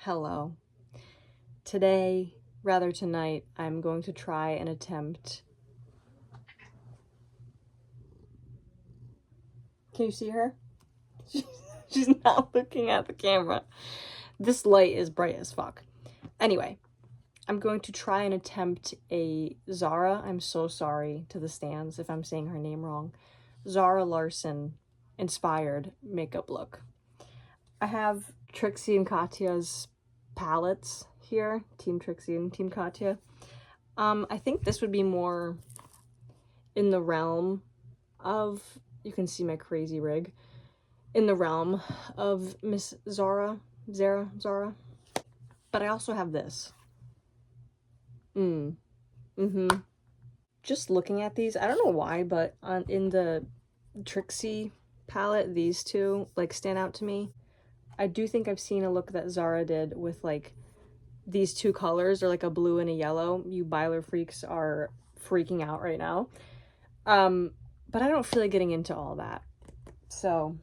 Hello. Today, rather tonight, I'm going to try and attempt... Can you see her? She's not looking at the camera. This light is bright as fuck. Anyway, I'm going to try and attempt a Zara, I'm so sorry to the stands if I'm saying her name wrong, Zara Larsson-inspired makeup look. I have Trixie and Katya's palettes here, Team Trixie and Team Katya. I think this would be more in the realm of, you can see my crazy rig, in the realm of Miss Zara. But I also have this. Just looking at these, I don't know why, but in the Trixie palette, these two like stand out to me. I do think I've seen a look that Zara did with like these two colors, or like a blue and a yellow. You Byler freaks are freaking out right now. But I don't feel like getting into all that, so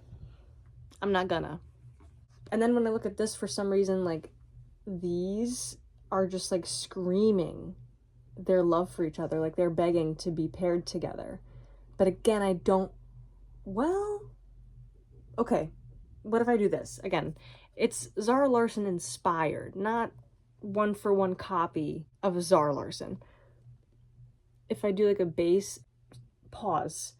I'm not gonna. And then when I look at this, for some reason, like, these are just like screaming their love for each other, like they're begging to be paired together. But again, I don't, well, okay, what if I do this? Again, it's Zara Larsson inspired, not one-for-one copy of Zara Larsson. If I do like a base, pause.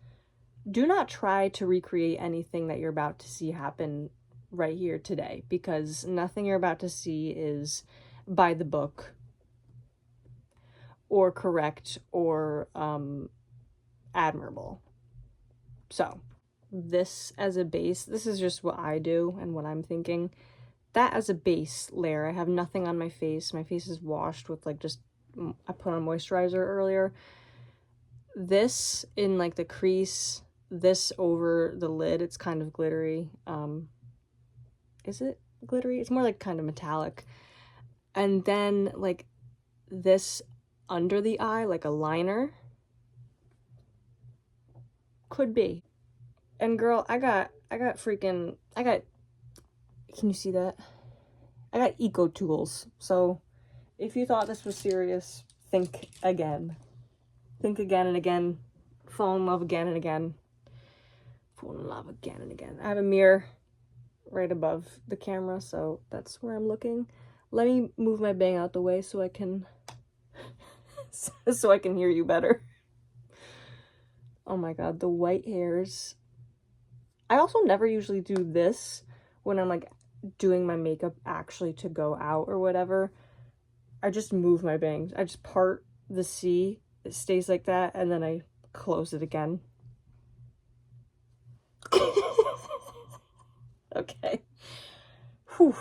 Do not try to recreate anything that you're about to see happen right here today, because nothing you're about to see is by the book or correct or admirable. So this as a base, this is just what I do and what I'm thinking. That as a base layer, I have nothing on my face. My face is washed with like just, I put on moisturizer earlier. This in like the crease, this over the lid, it's kind of glittery. Is it glittery? It's more like kind of metallic. And then like this under the eye, like a liner. Could be. And girl, I got, can you see that? I got eco tools. So if you thought this was serious, think again. Think again and again. Fall in love again and again. Fall in love again and again. I have a mirror right above the camera, so that's where I'm looking. Let me move my bang out the way so I can hear you better. Oh my god, the white hairs. I also never usually do this when I'm like doing my makeup actually to go out or whatever. I just move my bangs. I just part the C, it stays like that, and then I close it again. Okay. Whew.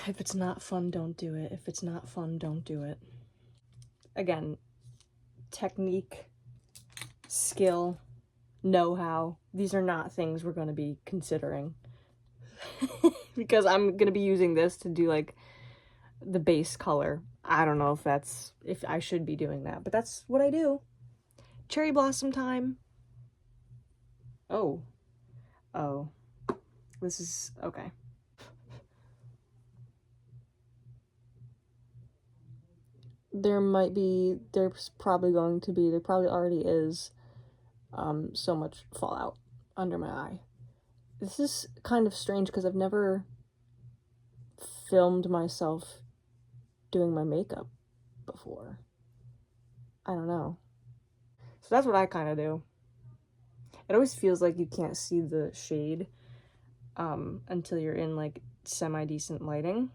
If it's not fun, don't do it. If it's not fun, don't do it. Again, technique, skill, know-how, these are not things we're going to be considering. Because I'm going to be using this to do like the base color. I don't know if I should be doing that, but that's what I do. Cherry blossom time. Oh. This is okay. There probably already is so much fallout under my eye. This is kind of strange because I've never filmed myself doing my makeup before. I don't know. So that's what I kind of do. It always feels like you can't see the shade until you're in like semi-decent lighting.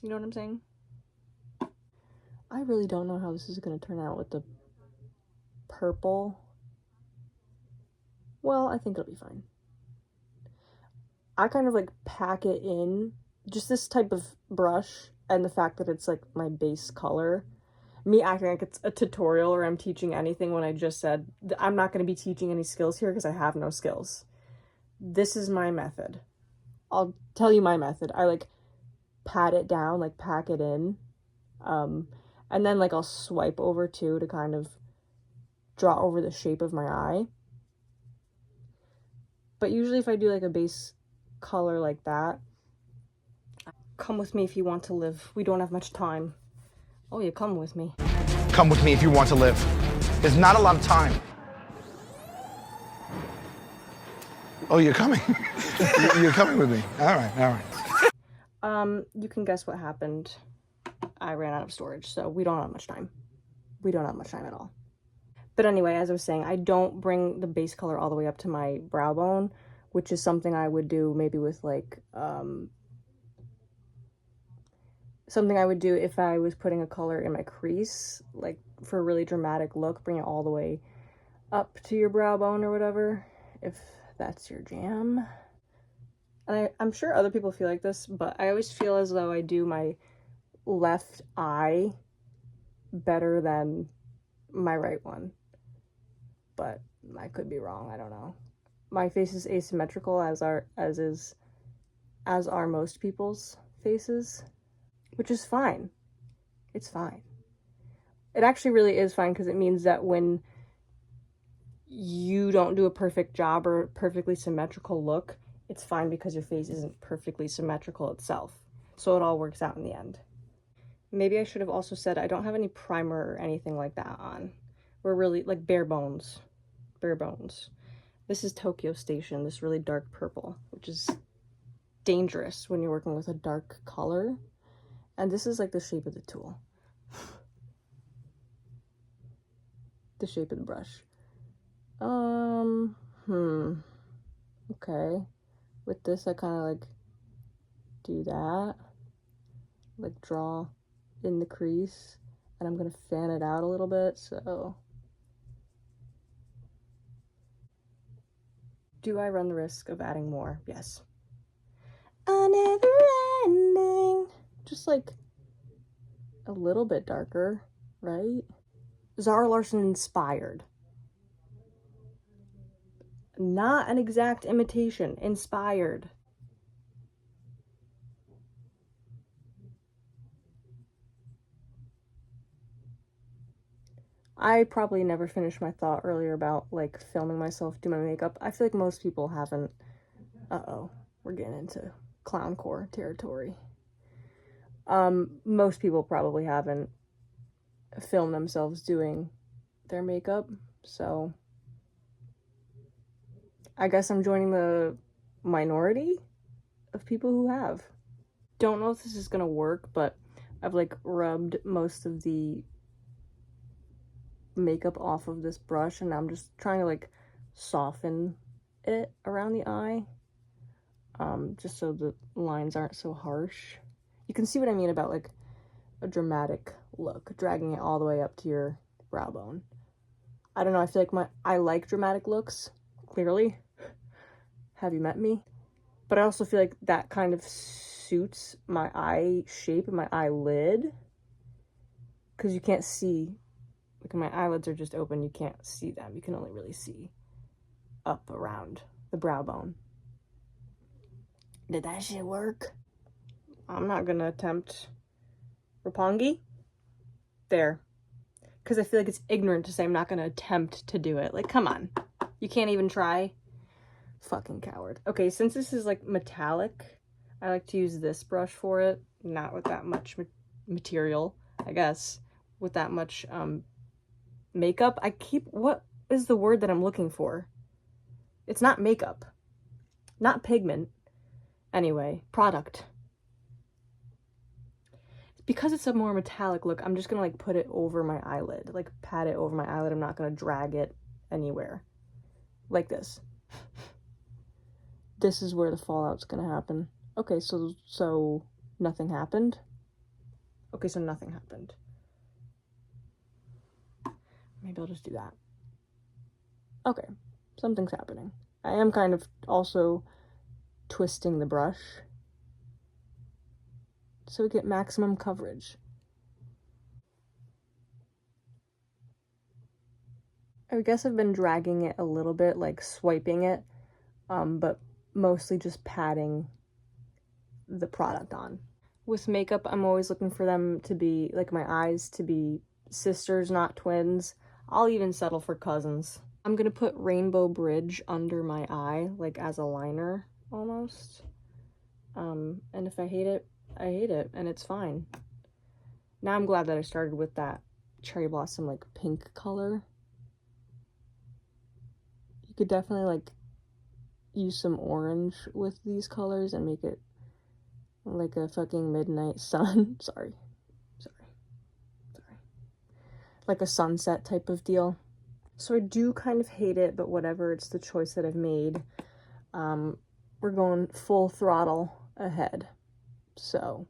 You know what I'm saying? I really don't know how this is going to turn out with the purple. Well, I think it'll be fine. I kind of like pack it in, just this type of brush, and the fact that it's like my base color. Me acting like it's a tutorial or I'm teaching anything when I just said I'm not going to be teaching any skills here because I have no skills. This is my method. I'll tell you my method. I like pat it down, like pack it in. And then like I'll swipe over too to kind of draw over the shape of my eye. But usually if I do like a base color like that, come with me if you want to live. We don't have much time. Oh, you come with me. Come with me if you want to live. There's not a lot of time. Oh, you're coming. You're coming with me. All right, all right. You can guess what happened. I ran out of storage, so we don't have much time. We don't have much time at all. But anyway, as I was saying, I don't bring the base color all the way up to my brow bone, which is something I would do maybe with like, something I would do if I was putting a color in my crease, like for a really dramatic look, bring it all the way up to your brow bone or whatever, if that's your jam. And I'm sure other people feel like this, but I always feel as though I do my left eye better than my right one. But I could be wrong, I don't know. My face is asymmetrical as are most people's faces, which is fine. It's fine. It actually really is fine, because it means that when you don't do a perfect job or a perfectly symmetrical look, it's fine because your face isn't perfectly symmetrical itself. So it all works out in the end. Maybe I should have also said I don't have any primer or anything like that on. We're really like bare bones. Bare bones. This is Tokyo Station, this really dark purple, which is dangerous when you're working with a dark color. And this is like the shape of the tool. The shape of the brush. Okay. With this, I kind of like do that. Like draw in the crease. And I'm going to fan it out a little bit, so. Do I run the risk of adding more? Yes. A never ending. Just like a little bit darker, right? Zara Larsson-inspired. Not an exact imitation. Inspired. I probably never finished my thought earlier about like filming myself do my makeup. I feel like most people haven't. Uh-oh, we're getting into clowncore territory. Most people probably haven't filmed themselves doing their makeup, so I guess I'm joining the minority of people who have. Don't know if this is gonna work, but I've like rubbed most of the makeup off of this brush, and I'm just trying to like soften it around the eye, just so the lines aren't so harsh. You can see what I mean about like a dramatic look, dragging it all the way up to your brow bone. I don't know, I feel like I like dramatic looks, clearly. Have you met me? But I also feel like that kind of suits my eye shape and my eyelid, because you can't see, like my eyelids are just open, you can't see them. You can only really see up around the brow bone. Did that shit work? I'm not gonna attempt Roppongi. There. Because I feel like it's ignorant to say I'm not gonna attempt to do it. Like, come on. You can't even try? Fucking coward. Okay, since this is like metallic, I like to use this brush for it. Not with that much material, I guess. With that much makeup. What is the word that I'm looking for? It's not makeup. Not pigment. Anyway, product. Because it's a more metallic look, I'm just gonna like put it over my eyelid. Like pat it over my eyelid. I'm not gonna drag it anywhere. Like this. This is where the fallout's gonna happen. Okay, so nothing happened? Okay, so nothing happened. Maybe I'll just do that. Okay, something's happening. I am kind of also twisting the brush so we get maximum coverage. I guess I've been dragging it a little bit, like swiping it, but mostly just patting the product on. With makeup, I'm always looking for them to be, like my eyes to be sisters, not twins. I'll even settle for cousins. I'm gonna put Rainbow Bridge under my eye, like as a liner, almost. And if I hate it, I hate it, and it's fine. Now I'm glad that I started with that cherry blossom, like, pink color. You could definitely, like, use some orange with these colors and make it like a fucking midnight sun. Sorry. Like a sunset type of deal. So I do kind of hate it, but whatever, it's the choice that I've made. We're going full throttle ahead. So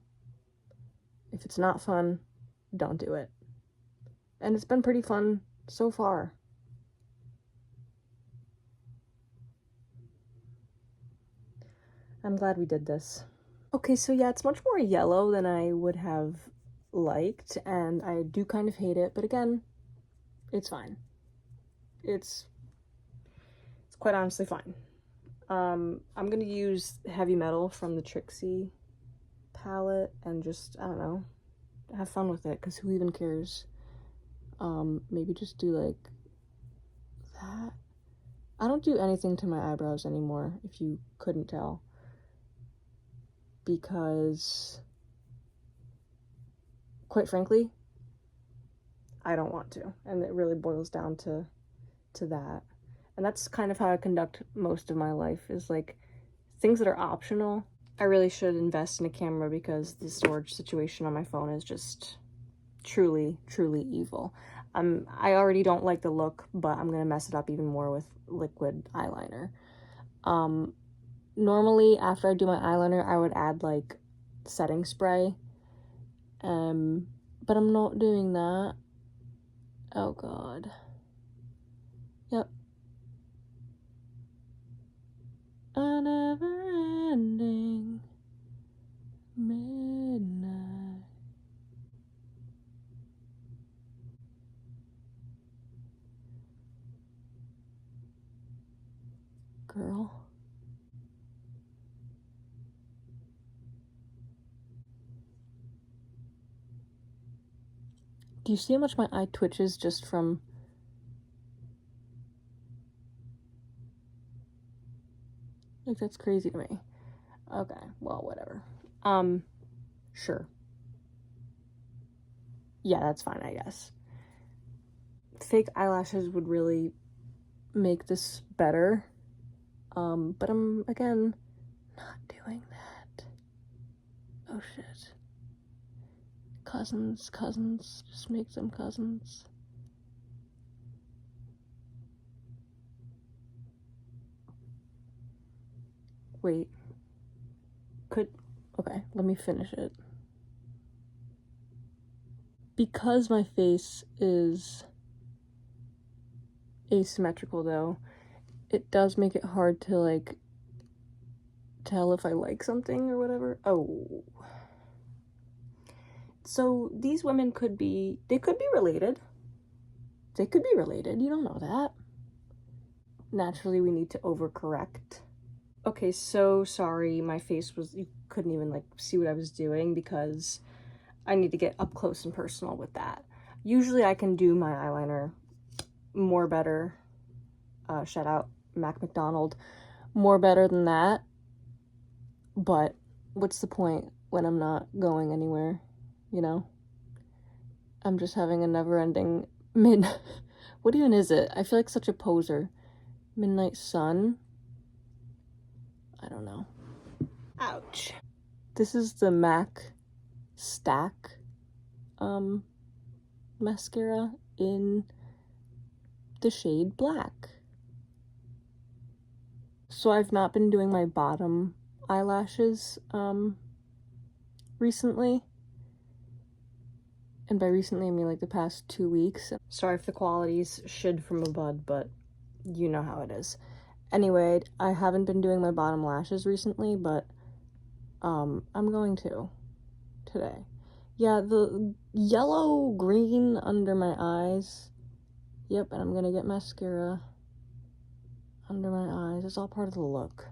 if it's not fun, don't do it. And it's been pretty fun so far. I'm glad we did this. Okay, so yeah, it's much more yellow than I would have liked, and I do kind of hate it, but again, it's fine. It's quite honestly fine. I'm gonna use Heavy Metal from the Trixie palette and just, I don't know, have fun with it, because who even cares? Maybe just do like that. I don't do anything to my eyebrows anymore, if you couldn't tell, because quite frankly, I don't want to, and it really boils down to that. And that's kind of how I conduct most of my life, is like things that are optional. I really should invest in a camera, because the storage situation on my phone is just truly evil. I already don't like the look, but I'm gonna mess it up even more with liquid eyeliner. Normally after I do my eyeliner, I would add like setting spray, but I'm not doing that. Oh god. Yep. A never ending midnight. Girl. Do you see how much my eye twitches just from... Like, that's crazy to me. Okay, well, whatever. Sure. Yeah, that's fine, I guess. Fake eyelashes would really make this better. But I'm, again, not doing that. Oh, shit. Cousins. Just make them cousins. Wait. Okay, let me finish it. Because my face is asymmetrical, though, it does make it hard to, like, tell if I like something or whatever. Oh. So these women could be related. They could be related, you don't know that. Naturally, we need to overcorrect. Okay, so sorry, my face was, you couldn't even like see what I was doing, because I need to get up close and personal with that. Usually I can do my eyeliner more better, shout out Mac McDonald, more better than that, but what's the point when I'm not going anywhere, you know? I'm just having a never-ending what even is it? I feel like such a poser. Midnight sun? I don't know. Ouch. This is the MAC Stack mascara in the shade black. So I've not been doing my bottom eyelashes recently. And by recently, I mean like the past 2 weeks. Sorry if the quality's shid from a bud, but you know how it is. Anyway, I haven't been doing my bottom lashes recently, but I'm going to today. Yeah, the yellow green under my eyes. Yep, and I'm gonna get mascara under my eyes. It's all part of the look.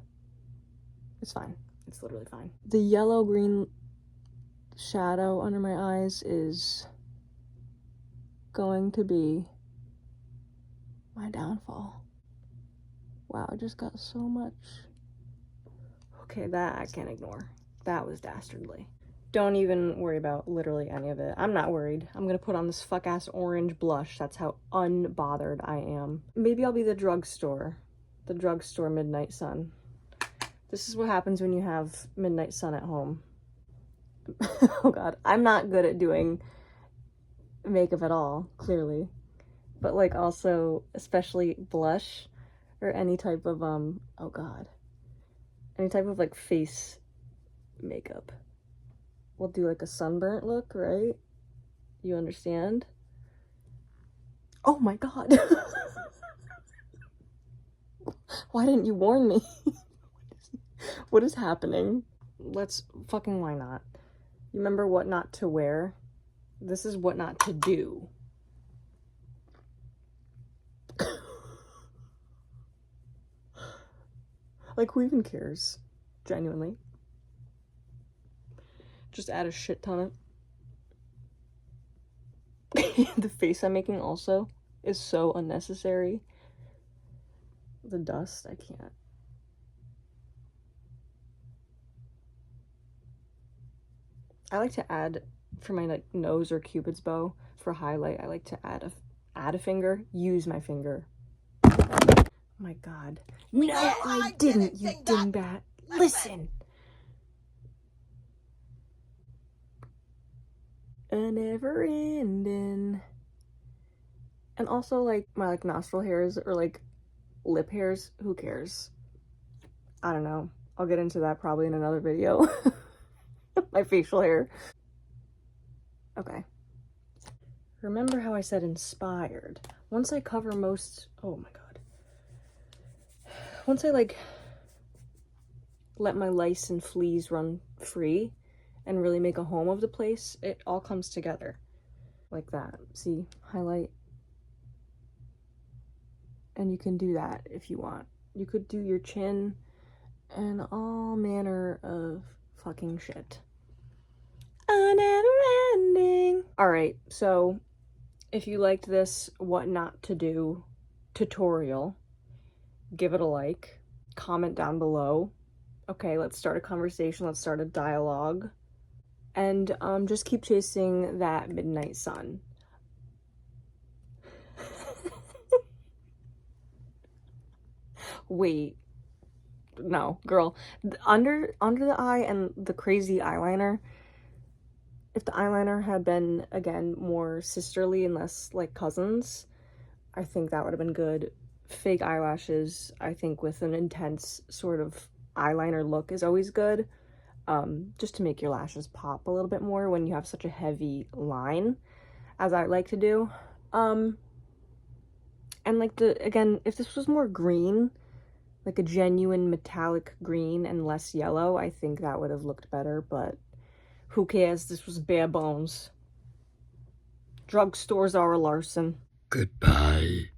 It's fine. It's literally fine. The yellow green shadow under my eyes is going to be my downfall. Wow, I just got so much. Okay, that I can't ignore. That was dastardly. Don't even worry about literally any of it. I'm not worried. I'm gonna put on this fuck-ass orange blush. That's how unbothered I am. Maybe I'll be the drugstore. The drugstore Midnight Sun. This is what happens when you have Midnight Sun at home. Oh god, I'm not good at doing makeup at all, clearly. But like also, especially blush or any type of, oh god. Any type of like face makeup. We'll do like a sunburnt look, right? You understand? Oh my god. Why didn't you warn me? What is happening? Let's fucking, why not? You remember what not to wear? This is what not to do. Like, who even cares? Genuinely. Just add a shit ton of... The face I'm making also is so unnecessary. The dust, I can't. I like to add, for my like nose or cupid's bow, for highlight, I like to add a finger, use my finger. Oh my god. No, I didn't, you dingbat. Listen! A never ending. And also, like, my like nostril hairs or like lip hairs, who cares? I don't know. I'll get into that probably in another video. My facial hair. Okay. Remember how I said inspired? Once I cover most, oh my god. Once I like let my lice and fleas run free and really make a home of the place, it all comes together. Like that. See? Highlight. And you can do that if you want. You could do your chin and all manner of fucking shit. A never ending. Alright, so if you liked this what not to do tutorial, give it a like, comment down below. Okay, let's start a conversation, let's start a dialogue. And just keep chasing that midnight sun. Wait. No, girl. Under the eye and the crazy eyeliner, if the eyeliner had been, again, more sisterly and less like cousins, I think that would have been good. Fake eyelashes, I think with an intense sort of eyeliner look is always good. Just to make your lashes pop a little bit more when you have such a heavy line, as I like to do. And like again, if this was more green, like a genuine metallic green and less yellow, I think that would have looked better, but who cares? This was bare bones. Drugstore Zara Larsson. Goodbye.